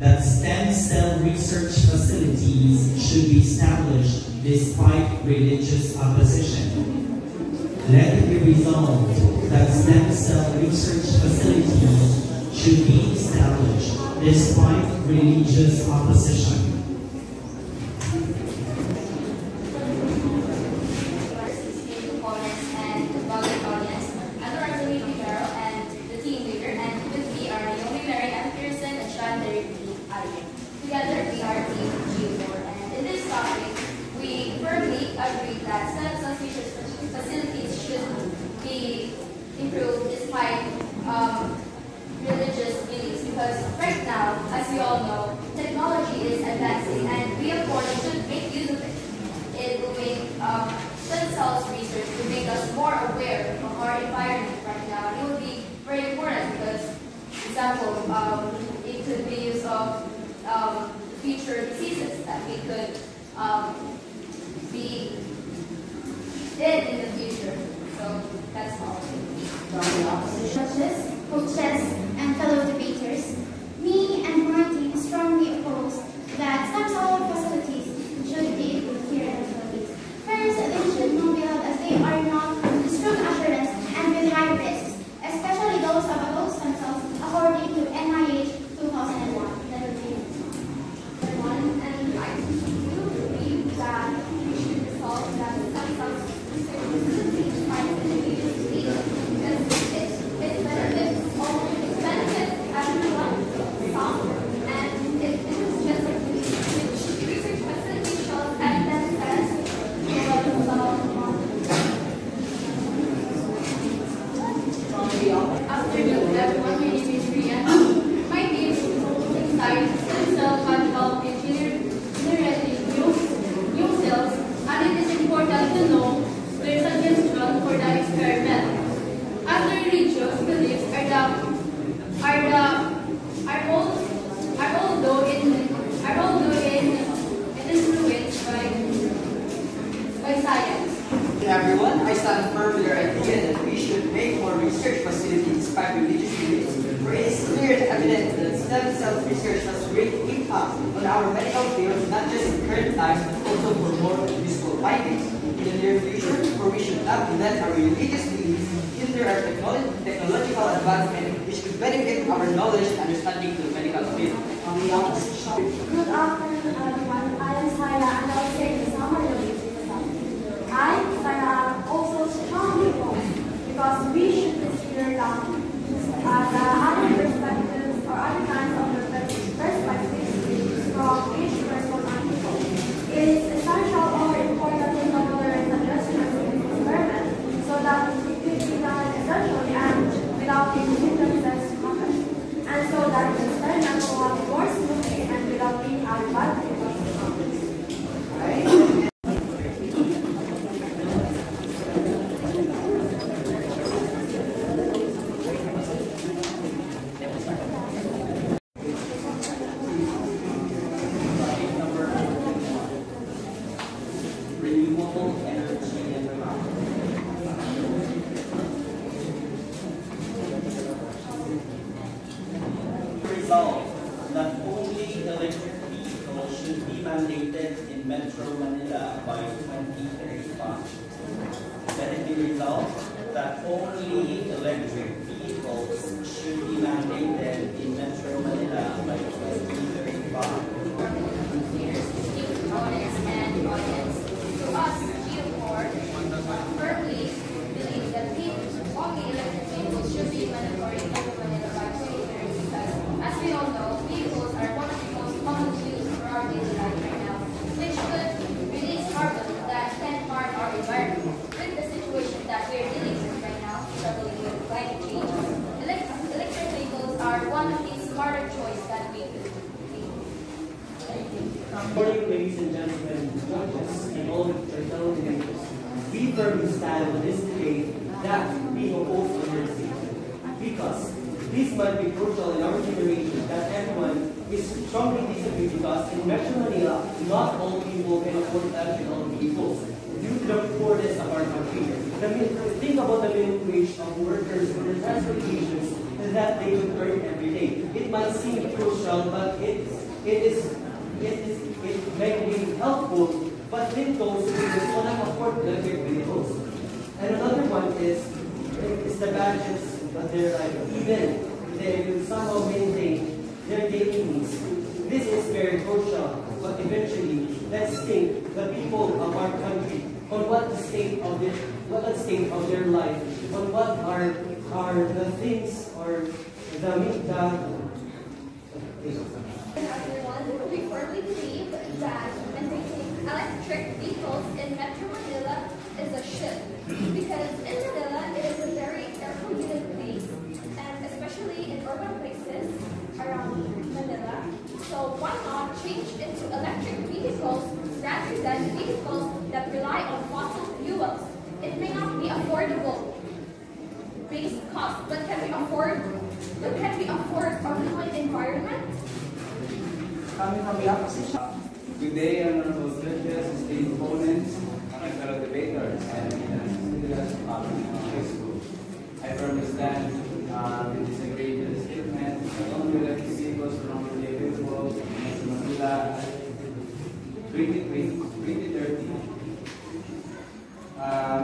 that stem cell research facilities should be established despite religious opposition. Let it be resolved that stem cell research facilities should be established despite religious opposition. Together, we are Team G4, and in this topic, we firmly agree that stem cell research facilities should be improved despite religious beliefs. Because right now, as we all know, technology is advancing, and we of course should make use of it in doing stem cells research to make us more aware of our environment right now. And it would be very important because, for example, it could be used of future diseases that we could be in the future. So that's all. Judges, coaches, and fellow debaters, me and my team strongly oppose that stem cell facilities should be improved here in the Philippines. First, they should not be held as they are not with strong assurance and with high risks, especially those of adult stem cells, according to NIH 2001. And I do believe that we should resolve that stem cells research facilities by religious beliefs, because it benefits everyone, some, and it is just a research facility shows evidence as afternoon, everyone. My name is Rian. My team is excited stem cell can help in generating new cells, and it is important to know their suggestion for the experiment. Other religious beliefs influenced by science. Everyone, I stand firm with our idea that we should make more research facilities despite religious beliefs, for it is clear and evident that stem cell research has great impact on our medical field, not just in current times, but also for more useful findings in the near future, where we should not let our religious beliefs hinder our technological advancement, which could benefit our knowledge and understanding to the medical field. Good afternoon, everyone. I am Sarah, and I will say the summary of this result. I, Sarah, also strongly oppose because we should consider the other perspectives or other kinds of perspectives from each person and people. It is essential or important to know the suggestions in the experiment so that it could be done essentially and without any hindrances to happen, and so that the experiment will have more smoothly and without being added bad results to happen. Right? That only electric vehicles should be mandated in Metro Manila by 2035. Let it be resolved that only electric vehicles should be mandated in Metro Manila by 2035. And audience, to us, G4 firmly believe that only electric vehicles should be mandatory in Metro Manila by 2030 because, as we all know, vehicles are one of the most common used for our daily life right now, which could release carbon that can harm our environment. With the situation that we are dealing with right now, struggling with climate change, electric vehicles are one of the smarter choices that we could make. Good morning, ladies and gentlemen, judges, and all the fellow debaters. We firmly stand on this debate that we oppose emergency because this might be crucial in our generation that everyone is strongly disagree because in Metro Manila, not all people can afford electrical vehicles due to the poorness of our country. Think about the minimum wage of workers for the transportations that they would earn every day. say it might seem crucial, but it may be helpful, but then those who cannot afford electric vehicles. And another one is the badges that they're like, even they will somehow maintain their daily needs. This is very crucial, but eventually, let's think the people of our country on what the state of their life, on what are the things or Everyone, we firmly believe that maintaining electric vehicles in Metro Manila is a should, because in Manila it is a very air-polluted place, and especially in urban places around Manila. So why not change into electric vehicles rather than vehicles that rely on fossil fuels? It may not be affordable based cost, but can we afford our human environment? Coming from the opposition. Good day, honorable judges, esteemed opponents, and my fellow debaters, and students of high school. I firmly stand with disagree with the statement that only electric vehicles will not be available in Manila 2030.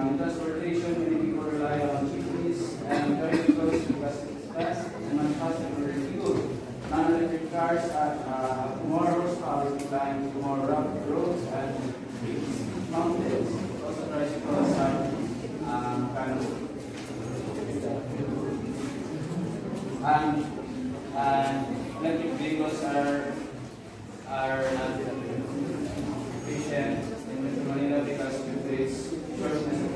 In transportation, many people rely on jeepneys and vehicles because it's fast and not fast and fuel. Non-electric cars have more horsepower to climb more rough roads and mountains. Also, tricycles have and electric vehicles are not efficient in Metro Manila because of this shortness of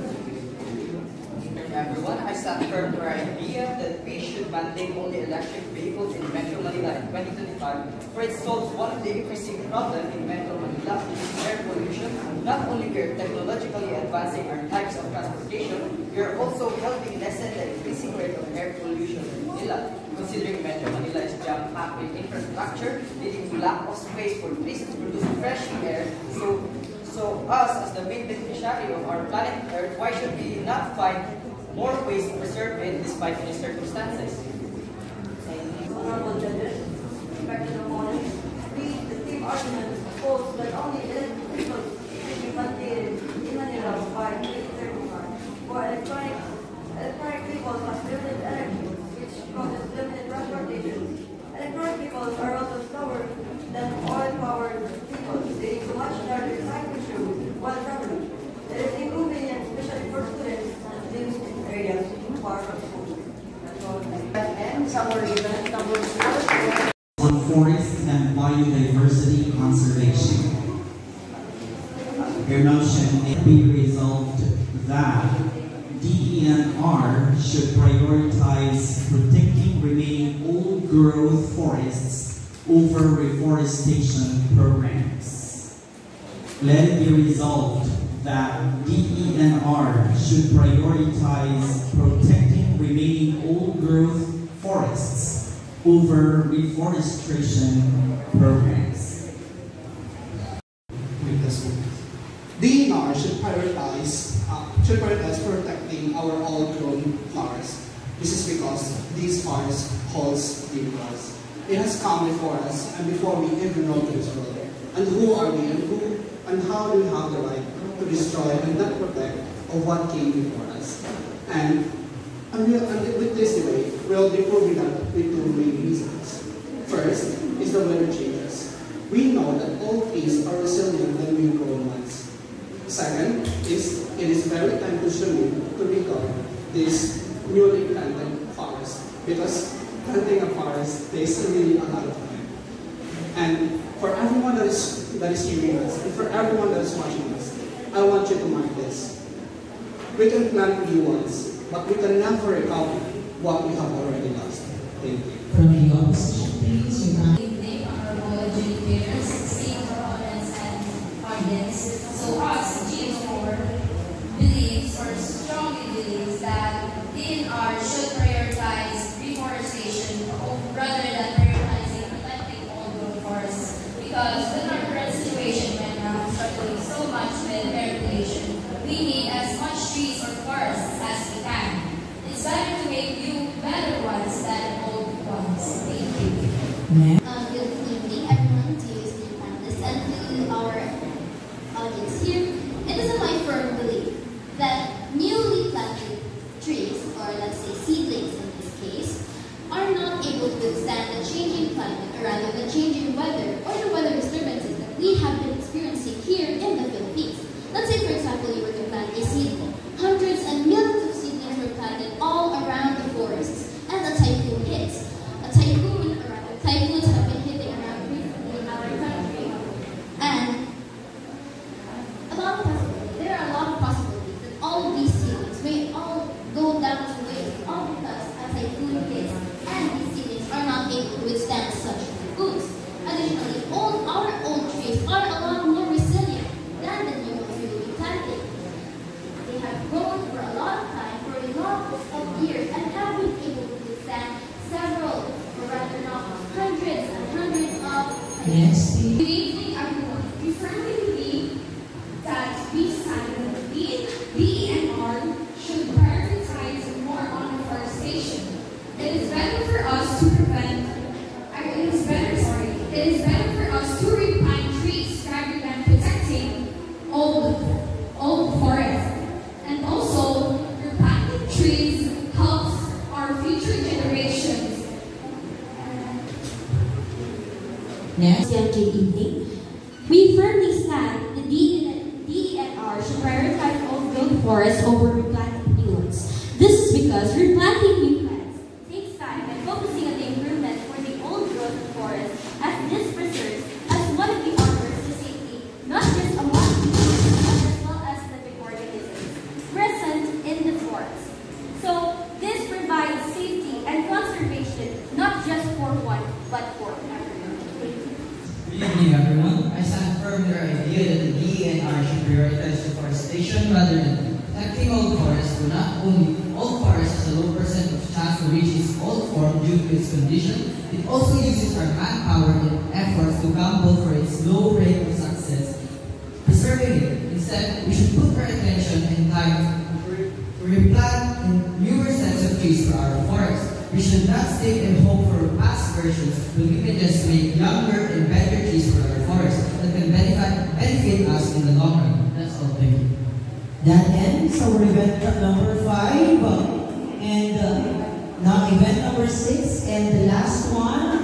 Everyone, I stand firm to our idea that we should mandate only electric vehicles in Metro Manila in 2025, for it solves one of the increasing problems in Metro Manila, which is air pollution. Not only we are technologically advancing our types of transportation, we are also helping lessen the increasing rate of air pollution in Manila, considering Metro Manila is jam-packed with infrastructure, leading to lack of space for trees to produce fresh air. So us, as the main beneficiary of our planet Earth, why should we not find more ways to preserve it despite any circumstances? Honorable judges, respected opponents, the team argument holds that only electric vehicles should be mandated in Manila by 2035. For electronic vehicles must be limited energy, which causes limited transportation. Electronic vehicles are also slower than oil-powered vehicles, leading to much larger time consumed while traveling. It is inconvenient, especially for students and live in areas far from school. That's all. And summary event number 4. On forest and biodiversity conservation. Your motion may be resolved that DENR should prioritize protecting remaining old growth forests over reforestation programs. Let it be resolved that DENR should prioritize protecting remaining old growth forests over reforestation programs. DENR should prioritize protecting our old-grown forests. This is because these forests holds deep us. It has come before us and before we even know this world. And who are we and how do we have the right to destroy and not protect of what came before us? And with this debate, we'll be proving that with two main reasons. First is the weather changes. We know that all trees are resilient than new grown ones. Second is it is very time consuming to recover this newly planted forest because planting a forest takes really a lot of time. And for everyone that is hearing us and for everyone that is watching us, I want you to mark this. We can plant new ones, but we can never recover what we have already lost. Thank you. From the opposition, please. Good evening, honorable educators, esteemed opponents, and audience. So us, GS4, believes or strongly believes that DENR should prioritize reforestation rather than prioritizing protecting old growth forests. Because with our current situation right now, struggling so much with air pollution, we need as much trees or forests as we can. It's better to make new, better ones than old ones. Thank you. Good evening, everyone, to student panelists and to our audience here. It is my firm belief that newly planted trees, or let's say seedlings in this case, are not able to withstand the changing climate, or rather the changing weather, or the weather disturbances that we have been experiencing here in the Philippines. Let's say, for example, you were to plant a seedling. Hundreds and millions of seedlings were planted all around the forests, and a typhoon hits. Typhoons have been hitting around recently in our country, and there are a lot of possibilities that all of these seedlings may all go down to waste, all because a typhoon hits, and these seedlings are not able to withstand such typhoons. Additionally, our old trees are a lot more resilient than the new ones we will be planting. They have grown for a lot of time, for a lot of years, and have been able to withstand several, or rather not hundreds and hundreds of Yes. Good evening, everyone. We firmly believe that we stand with DENR should prioritize more on deforestation. It is better for us to replant trees rather than protecting old forests. And also, replanting trees helps our future generations. Next. Good evening. We firmly stand that DENR should prioritize old-growth forests over replanting new ones. This is because replanting new plants takes time and focusing on the improvement for the old-growth forest, as this preserves as one of the arbors the safety, not just among people, but as well as living organisms present in the forest. So this provides safety and conservation not just for one, but for everyone. Good evening, everyone. I stand firm in the idea that the DENR should prioritize deforestation rather than protecting old forests, but not only old forests has a low percent of chance to reach its old form due to its condition, it also uses our manpower and efforts to gamble for its low rate of success, preserving it. Instead, we should put our attention and time to replant newer sets of trees for our forests. We should not stick and hope for past versions, but we can just make younger and better trees for our forests that can benefit us in the long run. That's all. Thank you. That ends our event number 5, and now event number 6, and the last one